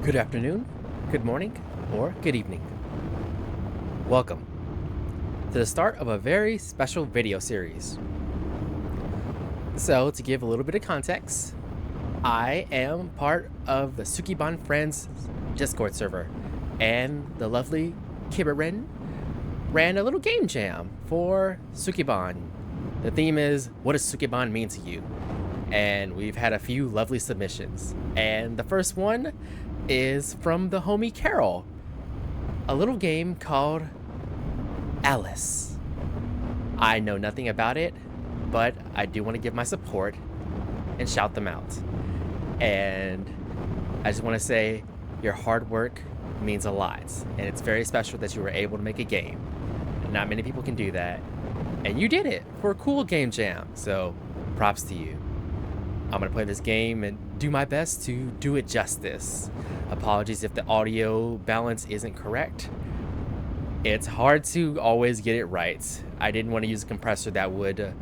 Good afternoon, good morning, or good evening. Welcome to the start of a very special video series. So, to give a little bit of context, I am part of the Sukeban Friends Discord server, and the lovely Kiberen ran a little game jam for Sukeban. The theme is, what does Sukeban mean to you? And we've had a few lovely submissions. And the first one is from the homie Carol, a little game called Alyss. I know nothing about it, but I do want to give my support and shout them out. And I just want to say your hard work means a lot, and it's very special that you were able to make a game. Not many people can do that, and you did it for a cool game jam, so props to you. I'm gonna play this game and do my best to do it justice. Apologies if the audio balance isn't correct. It's hard to always get it right. I didn't want to use a compressor that would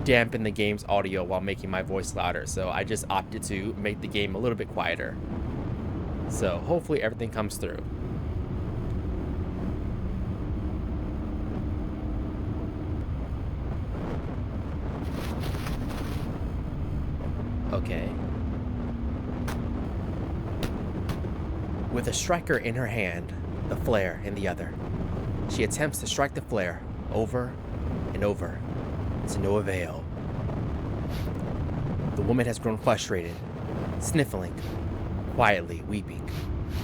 dampen the game's audio while making my voice louder, so I just opted to make the game a little bit quieter. So hopefully everything comes through. Okay. With a striker in her hand, the flare in the other, she attempts to strike the flare over and over, to no avail. The woman has grown frustrated, sniffling, quietly weeping,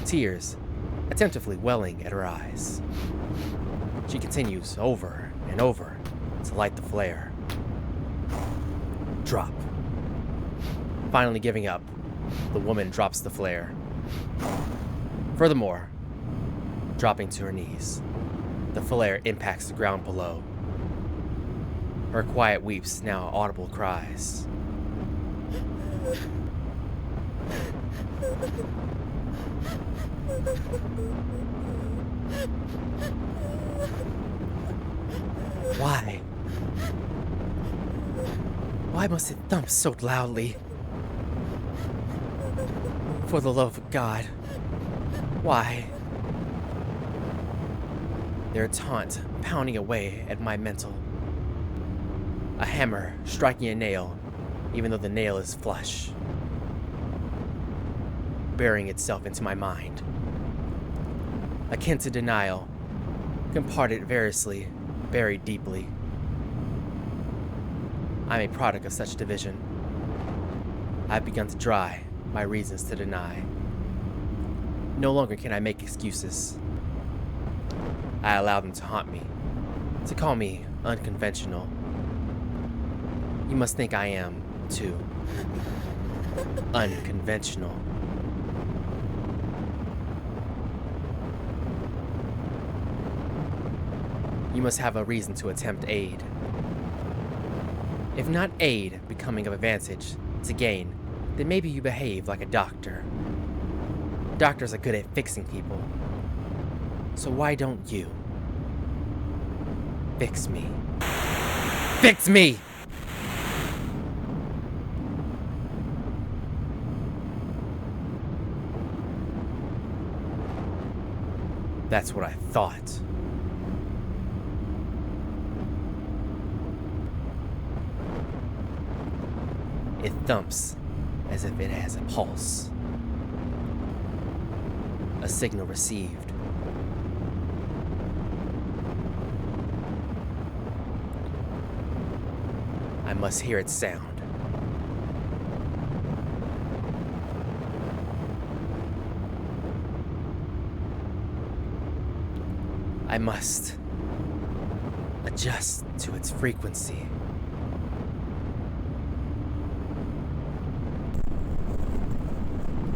tears attentively welling at her eyes. She continues over and over to light the flare. Drop. Finally giving up, the woman drops the flare. Furthermore, dropping to her knees, the flare impacts the ground below. Her quiet weeps now audible cries. Why? Why must it thump so loudly? For the love of God, why? Their taunt pounding away at my mental. A hammer striking a nail, even though the nail is flush. Burying itself into my mind. Akin to denial, comparted variously, buried deeply. I'm a product of such division. I've begun to dry my reasons to deny. No longer can I make excuses. I allow them to haunt me, to call me unconventional. You must think I am, too, unconventional. You must have a reason to attempt aid. If not aid becoming of advantage to gain, then maybe you behave like a doctor. Doctors are good at fixing people. So why don't you? Fix me. Fix me! That's what I thought. It thumps as if it has a pulse. A signal received. I must hear its sound. I must adjust to its frequency.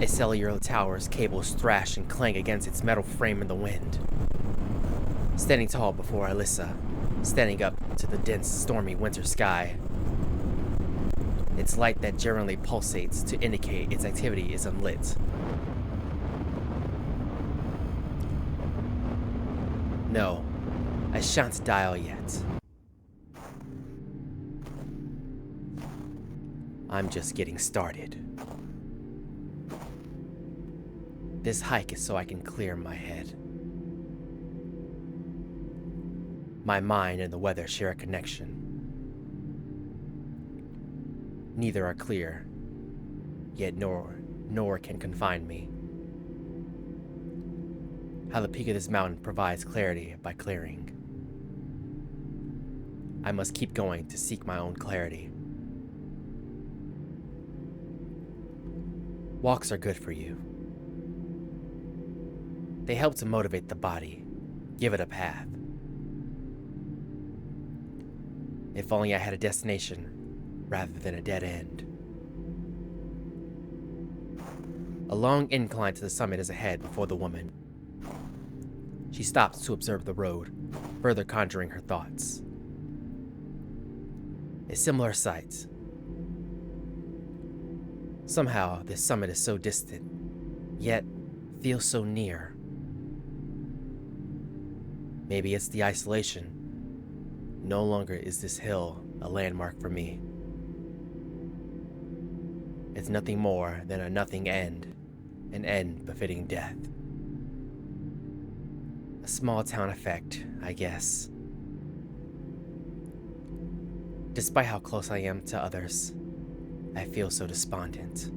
A cellular tower's cables thrash and clang against its metal frame in the wind. Standing tall before Alyss, standing up to the dense, stormy winter sky. Its light that generally pulsates to indicate its activity is unlit. No, I shan't dial yet. I'm just getting started. This hike is so I can clear my head. My mind and the weather share a connection. Neither are clear, yet nor can confine me. How the peak of this mountain provides clarity by clearing. I must keep going to seek my own clarity. Walks are good for you. They help to motivate the body, give it a path. If only I had a destination rather than a dead end. A long incline to the summit is ahead before the woman. She stops to observe the road, further conjuring her thoughts. A similar sight. Somehow, this summit is so distant, yet feels so near. Maybe it's the isolation. No longer is this hill a landmark for me. It's nothing more than a nothing end, an end befitting death. A small town effect, I guess. Despite how close I am to others, I feel so despondent.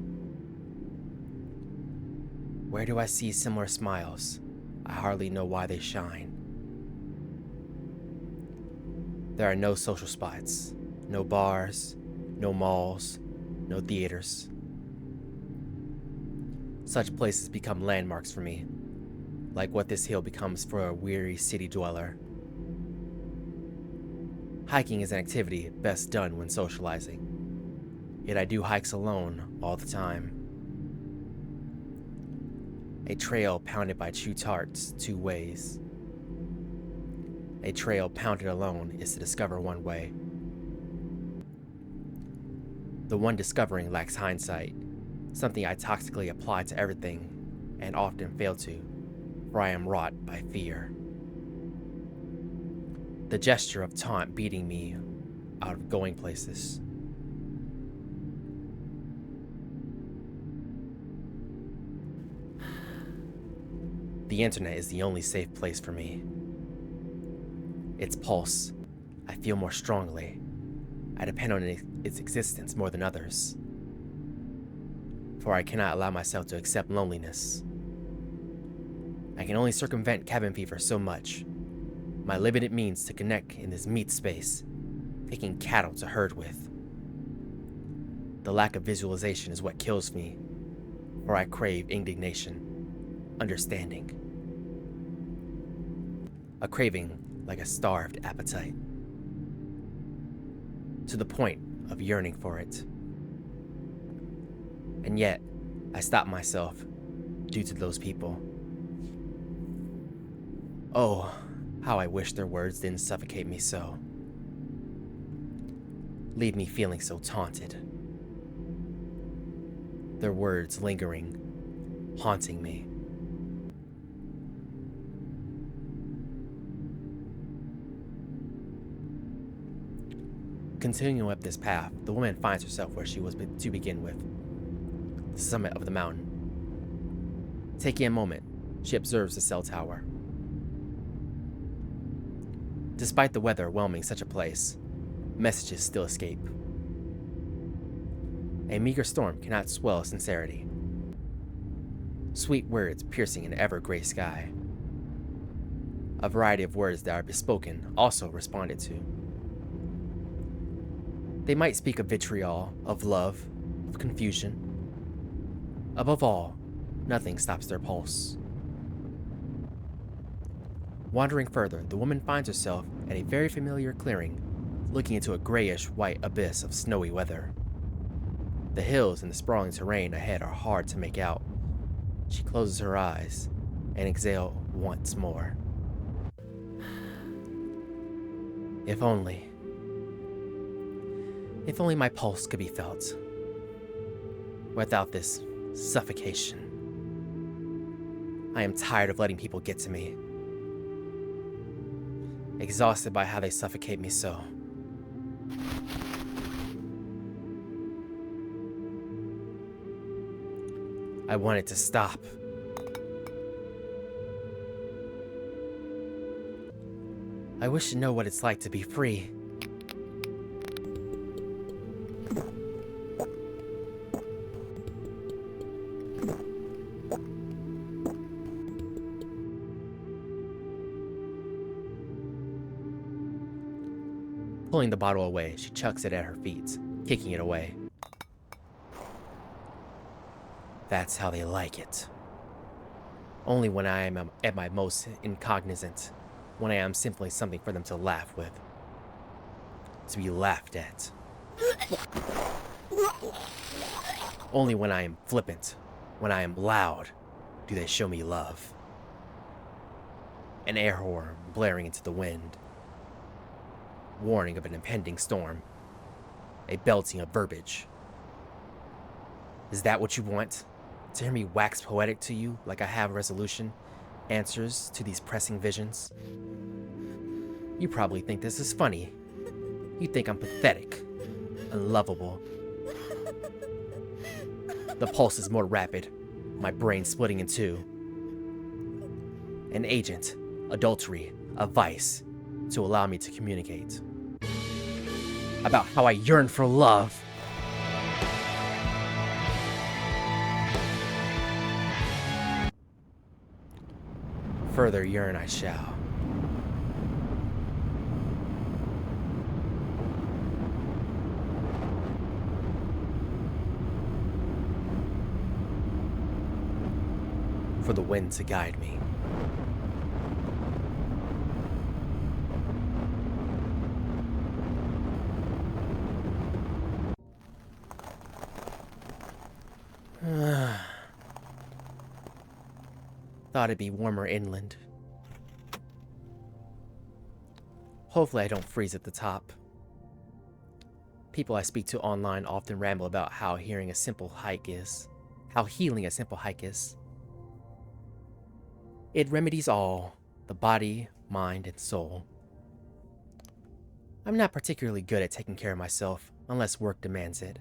Where do I see similar smiles? I hardly know why they shine. There are no social spots, no bars, no malls, no theaters. Such places become landmarks for me, like what this hill becomes for a weary city dweller. Hiking is an activity best done when socializing, yet I do hikes alone all the time. A trail pounded by true tarts two ways. A trail pounded alone is to discover one way. The one discovering lacks hindsight, something I toxically apply to everything and often fail to, for I am wrought by fear. The gesture of taunt beating me out of going places. The internet is the only safe place for me. Its pulse, I feel more strongly. I depend on its existence more than others. For I cannot allow myself to accept loneliness. I can only circumvent cabin fever so much. My limited means to connect in this meat space, picking cattle to herd with. The lack of visualization is what kills me, for I crave indignation, understanding. A craving like a starved appetite, to the point of yearning for it. And yet, I stop myself due to those people. Oh, how I wish their words didn't suffocate me so. Leave me feeling so taunted. Their words lingering, haunting me. Continuing up this path, the woman finds herself where she was to begin with, the summit of the mountain. Taking a moment, she observes the cell tower. Despite the weather whelming such a place, messages still escape. A meager storm cannot swell sincerity. Sweet words piercing an ever-gray sky. A variety of words that are bespoken also responded to. They might speak of vitriol, of love, of confusion. Above all, nothing stops their pulse. Wandering further, the woman finds herself at a very familiar clearing, looking into a grayish-white abyss of snowy weather. The hills and the sprawling terrain ahead are hard to make out. She closes her eyes and exhales once more. If only my pulse could be felt, without this suffocation. I am tired of letting people get to me. Exhausted by how they suffocate me so. I want it to stop. I wish to know what it's like to be free. Pulling the bottle away, she chucks it at her feet, kicking it away. That's how they like it. Only when I am at my most incognizant, when I am simply something for them to laugh with. To be laughed at. Only when I am flippant, when I am loud, do they show me love. An air horn blaring into the wind. Warning of an impending storm. A belting of verbiage. Is that what you want? To hear me wax poetic to you like I have resolution, answers to these pressing visions? You probably think this is funny. You think I'm pathetic, unlovable. The pulse is more rapid, my brain splitting in two. An agent, adultery, a vice, to allow me to communicate about how I yearn for love. Further yearn I shall. For the wind to guide me. Thought it'd be warmer inland. Hopefully I don't freeze at the top. People I speak to online often ramble about how healing a simple hike is. It remedies all, the body, mind, and soul. I'm not particularly good at taking care of myself unless work demands it.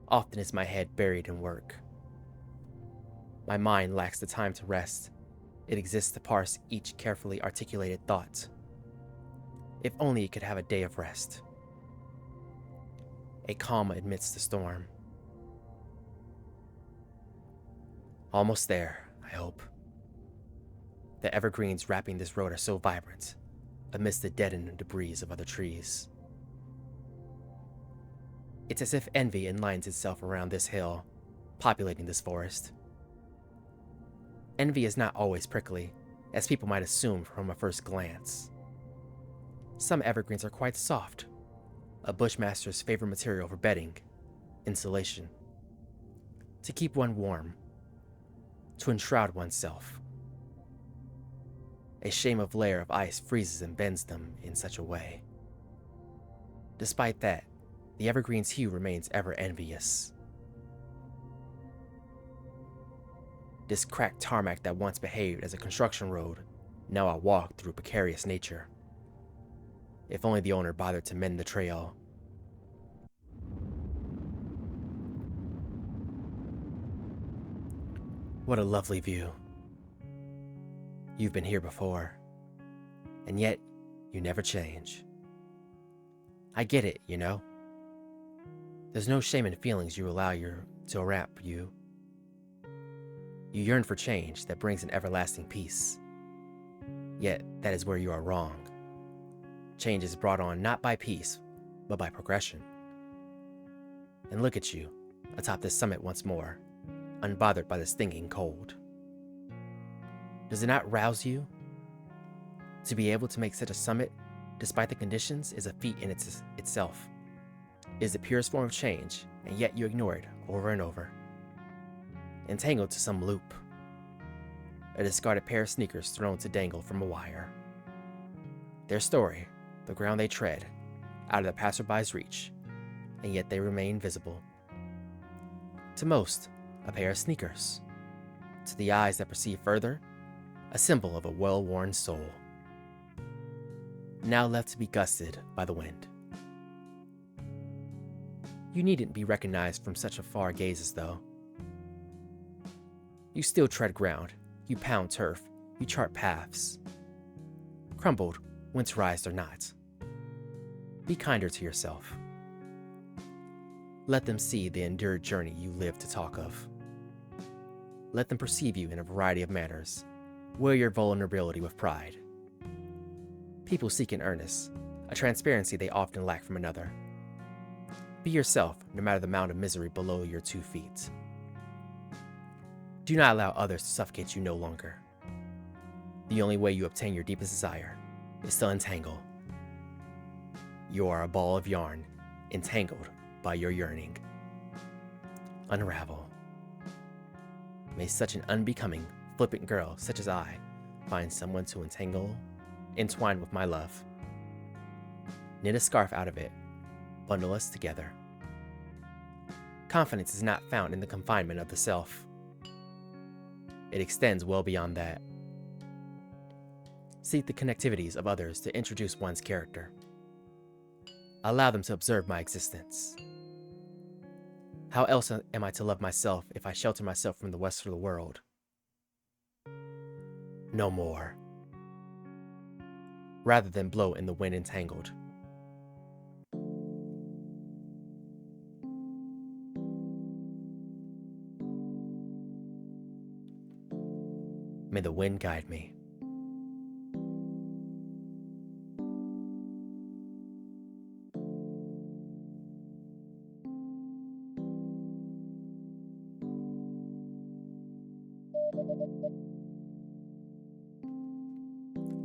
Often is my head buried in work. My mind lacks the time to rest. It exists to parse each carefully articulated thought. If only it could have a day of rest. A calm amidst the storm. Almost there, I hope. The evergreens wrapping this road are so vibrant, amidst the deadened debris of other trees. It's as if envy enlines itself around this hill, populating this forest. Envy is not always prickly, as people might assume from a first glance. Some evergreens are quite soft, a bushmaster's favorite material for bedding, insulation. To keep one warm, to enshroud oneself. A shame of layer of ice freezes and bends them in such a way. Despite that, the evergreen's hue remains ever envious. This cracked tarmac that once behaved as a construction road, now I walk through precarious nature. If only the owner bothered to mend the trail. What a lovely view. You've been here before, and yet you never change. I get it, you know? There's no shame in feelings you allow to wrap you. You yearn for change that brings an everlasting peace. Yet, that is where you are wrong. Change is brought on not by peace, but by progression. And look at you, atop this summit once more, unbothered by the stinging cold. Does it not rouse you? To be able to make such a summit, despite the conditions, is a feat in itself. It is the purest form of change, and yet you ignore it over and over. Entangled to some loop. A discarded pair of sneakers thrown to dangle from a wire. Their story, the ground they tread, out of the passerby's reach, and yet they remain visible. To most, a pair of sneakers. To the eyes that perceive further, a symbol of a well-worn soul. Now left to be gusted by the wind. You needn't be recognized from such a far gazes, though. You still tread ground, you pound turf, you chart paths. crumbled, winterized or not. Be kinder to yourself. Let them see the endured journey you live to talk of. Let them perceive you in a variety of manners. Wear your vulnerability with pride. People seek an earnest, a transparency they often lack from another. Be yourself, no matter the amount of misery below your 2 feet. Do not allow others to suffocate you no longer. The only way you obtain your deepest desire is to untangle. You are a ball of yarn, entangled by your yearning. Unravel. May such an unbecoming, flippant girl such as I find someone to entwine with my love. Knit a scarf out of it, bundle us together. Confidence is not found in the confinement of the self. It extends well beyond that. Seek the connectivities of others to introduce one's character. Allow them to observe my existence. How else am I to love myself if I shelter myself from the rest of the world? No more. Rather than blow in the wind entangled. May the wind guide me.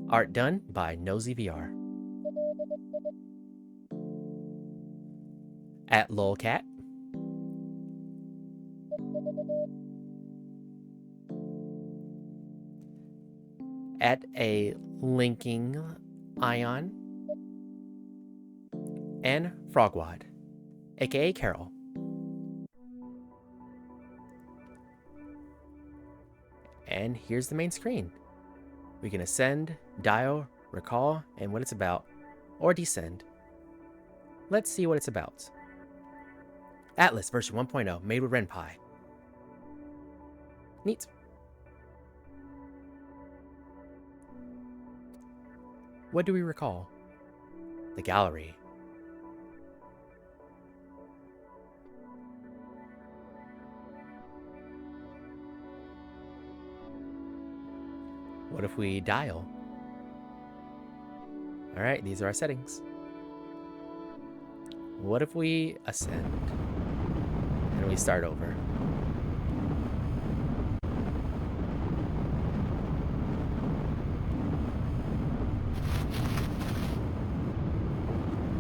Art done by Nosy VR. At lolcat. At a linking ion. And Frogwad, aka Carol. And here's the main screen. We can ascend, dial, recall, and what it's about, or descend. Let's see what it's about. Alyss version 1.0, made with RenPy. Neat. What do we recall? The gallery. What if we dial? Alright, these are our settings. What if we ascend? And we start over.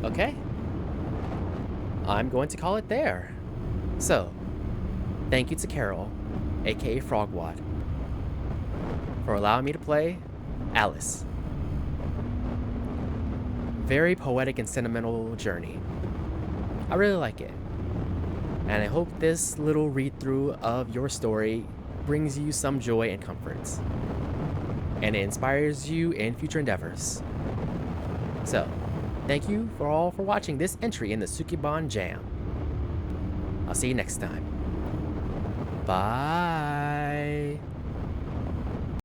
Okay. I'm going to call it there. So, thank you to Carol, aka Frogwad, for allowing me to play Alyss. Very poetic and sentimental journey. I really like it. And I hope this little read-through of your story brings you some joy and comfort. And it inspires you in future endeavors. So, thank you for watching this entry in the Sukeban Jam. I'll see you next time. Bye.